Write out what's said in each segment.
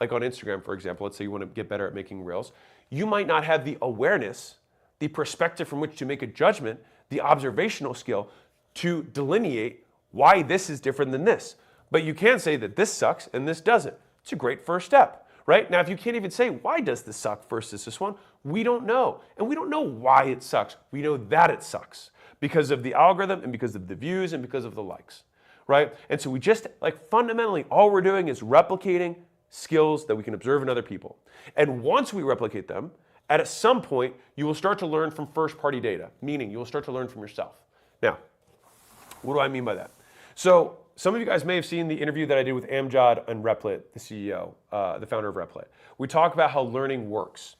like on Instagram, for example, let's say you want to get better at making reels, you might not have the awareness, the perspective from which to make a judgment, the observational skill to delineate why this is different than this. But you can say that this sucks and this doesn't. It's a great first step, right? Now, if you can't even say, why does this suck versus this one? We don't know. And we don't know why it sucks. We know that it sucks because of the algorithm and because of the views and because of the likes, right? And so we just, like, fundamentally, all we're doing is replicating skills that we can observe in other people. And once we replicate them, at some point, you will start to learn from first-party data, meaning you will start to learn from yourself. Now, what do I mean by that? So some of you guys may have seen the interview that I did with Amjad and Replit, the CEO, the founder of Replit. We talk about how learning works.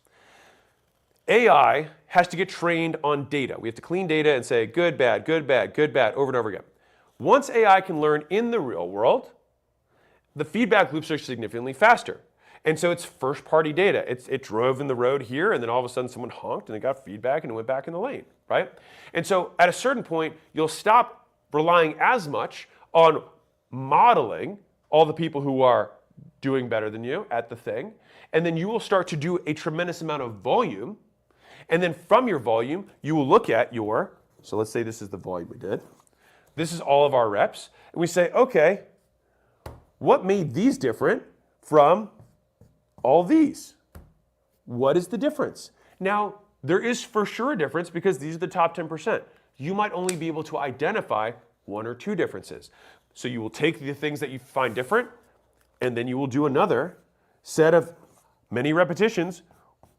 AI has to get trained on data. We have to clean data and say good, bad, good, bad, good, bad, over and over again. Once AI can learn in the real world, the feedback loops are significantly faster. And so it's first-party data. It drove in the road here, and then all of a sudden someone honked, and it got feedback, and it went back in the lane, right? And so at a certain point, you'll stop relying as much on modeling all the people who are doing better than you at the thing, and then you will start to do a tremendous amount of volume, and then from your volume, you will look at so let's say this is the volume we did. This is all of our reps, and we say, okay, what made these different from all these? What is the difference? Now, there is for sure a difference because these are the top 10%. You might only be able to identify one or two differences. So you will take the things that you find different, and then you will do another set of many repetitions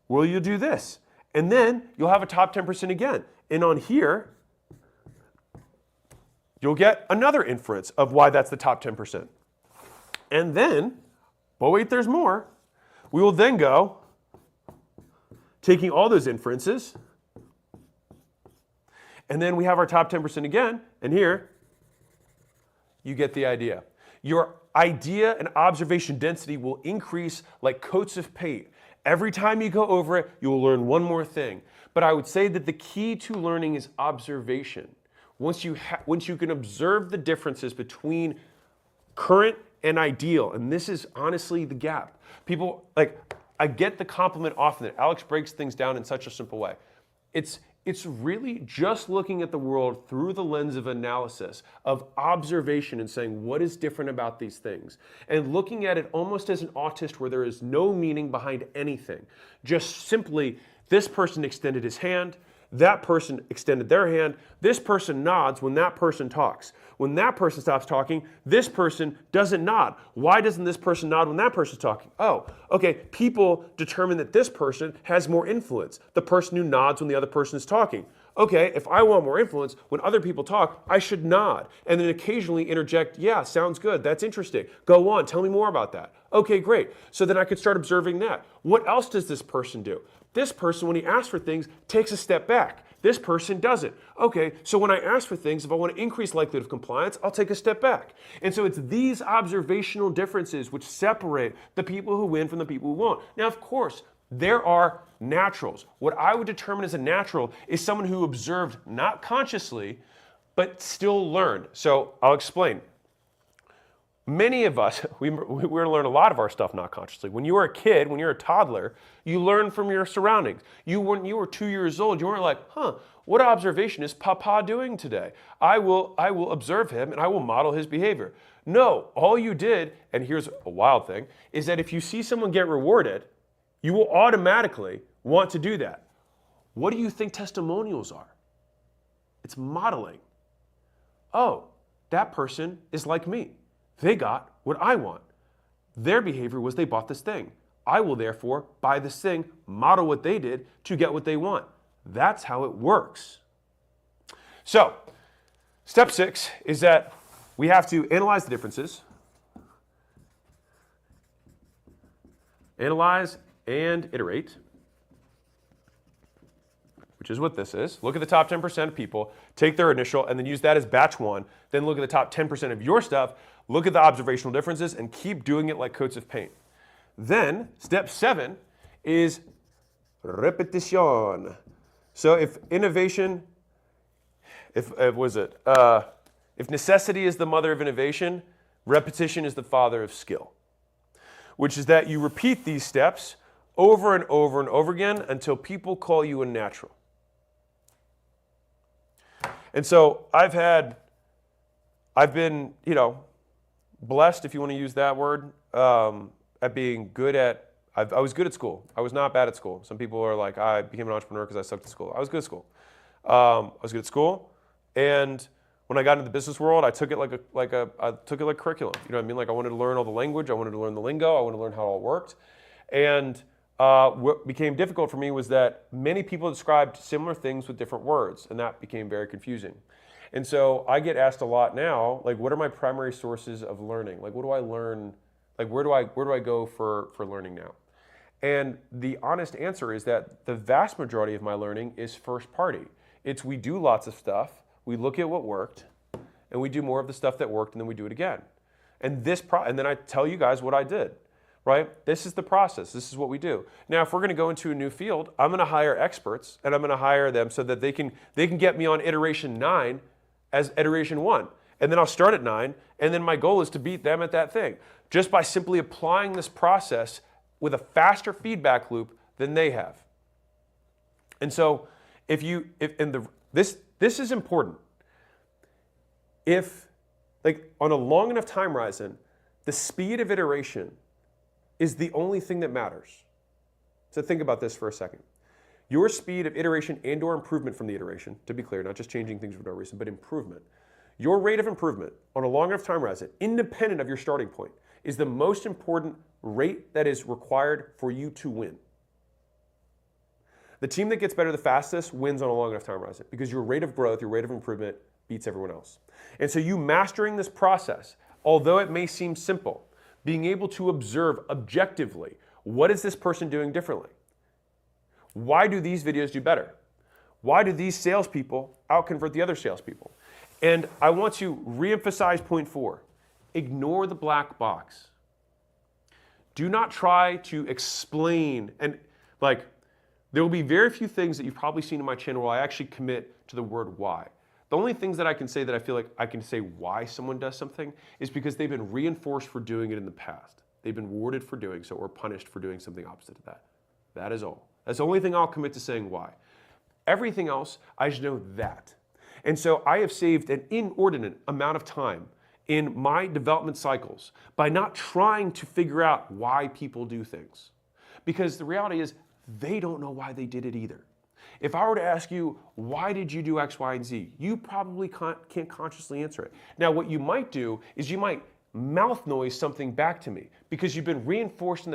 where you'll do this. And then you'll have a top 10% again. And on here, you'll get another inference of why that's the top 10%. And then, but wait, there's more. We will then go, taking all those inferences, and then we have our top 10% again, and here, you get the idea. Your idea and observation density will increase like coats of paint. Every time you go over it, you will learn one more thing. But I would say that the key to learning is observation. Once you can observe the differences between current and ideal, and this is honestly the gap. People, I get the compliment often that Alex breaks things down in such a simple way. It's really just looking at the world through the lens of analysis, of observation and saying, what is different about these things? And looking at it almost as an autist where there is no meaning behind anything. Just simply, this person extended his hand, that person extended their hand, this person nods when that person talks. When that person stops talking, this person doesn't nod. Why doesn't this person nod when that person's talking? Oh, okay, people determine that this person has more influence, the person who nods when the other person is talking. Okay, if I want more influence, when other people talk, I should nod. And then occasionally interject, yeah, sounds good, that's interesting. Go on, tell me more about that. Okay, great. So then I could start observing that. What else does this person do? This person, when he asks for things, takes a step back. This person doesn't. Okay, so when I ask for things, if I want to increase likelihood of compliance, I'll take a step back. And so it's these observational differences which separate the people who win from the people who won't. Now, of course, there are naturals. What I would determine as a natural is someone who observed not consciously, but still learned. So I'll explain. Many of us, we're going to learn a lot of our stuff not consciously. When you were a kid, when you're a toddler, you learn from your surroundings. When you were 2 years old, you weren't like, what observation is Papa doing today? I will observe him and I will model his behavior. No, all you did, and here's a wild thing, is that if you see someone get rewarded, you will automatically want to do that. What do you think testimonials are? It's modeling. Oh, that person is like me. They got what I want. Their behavior was they bought this thing. I will therefore buy this thing, model what they did to get what they want. That's how it works. So, step 6 is that we have to analyze the differences. Analyze and iterate, which is what this is. Look at the top 10% of people, take their initial, and then use that as batch 1. Then look at the top 10% of your stuff, look at the observational differences, and keep doing it like coats of paint. Then, step 7 is repetition. So if necessity is the mother of innovation, repetition is the father of skill. which is that you repeat these steps over and over and over again until people call you a natural. And so I've been, blessed, if you want to use that word, at being good at, I was good at school. I was not bad at school. Some people are like, I became an entrepreneur because I sucked at school. I was good at school. I was good at school, and when I got into the business world, I took it like curriculum. You know what I mean? Like I wanted to learn all the language, I wanted to learn the lingo, I wanted to learn how it all worked. And what became difficult for me was that many people described similar things with different words, and that became very confusing. And so I get asked a lot now, like, what are my primary sources of learning? Like, what do I learn? Like, where do I go for learning now? And the honest answer is that the vast majority of my learning is first party. We do lots of stuff, we look at what worked, and we do more of the stuff that worked, and then we do it again. And then I tell you guys what I did, right? This is the process. This is what we do. Now, if we're going to go into a new field, I'm going to hire experts, and I'm going to hire them so that they can get me on iteration 9 as iteration 1. And then I'll start at 9, and then my goal is to beat them at that thing, just by simply applying this process with a faster feedback loop than they have. And so this is important. If, like, on a long enough time horizon, the speed of iteration is the only thing that matters. So think about this for a second. Your speed of iteration and or improvement from the iteration, to be clear, not just changing things for no reason, but improvement. Your rate of improvement on a long enough time horizon, independent of your starting point, is the most important rate that is required for you to win. The team that gets better the fastest wins on a long enough time horizon because your rate of growth, your rate of improvement beats everyone else. And so you mastering this process, although it may seem simple, being able to observe objectively, what is this person doing differently? Why do these videos do better? Why do these salespeople outconvert the other salespeople? And I want to reemphasize point 4. Ignore the black box. Do not try to explain, and there will be very few things that you've probably seen in my channel where I actually commit to the word why. The only things that I can say that I feel like I can say why someone does something is because they've been reinforced for doing it in the past. They've been rewarded for doing so or punished for doing something opposite to that. That is all. That's the only thing I'll commit to saying why. Everything else, I should know that. And so I have saved an inordinate amount of time in my development cycles by not trying to figure out why people do things. Because the reality is, they don't know why they did it either. If I were to ask you, why did you do X, Y, and Z? You probably can't consciously answer it. Now, what you might do is you might mouth noise something back to me because you've been reinforced in the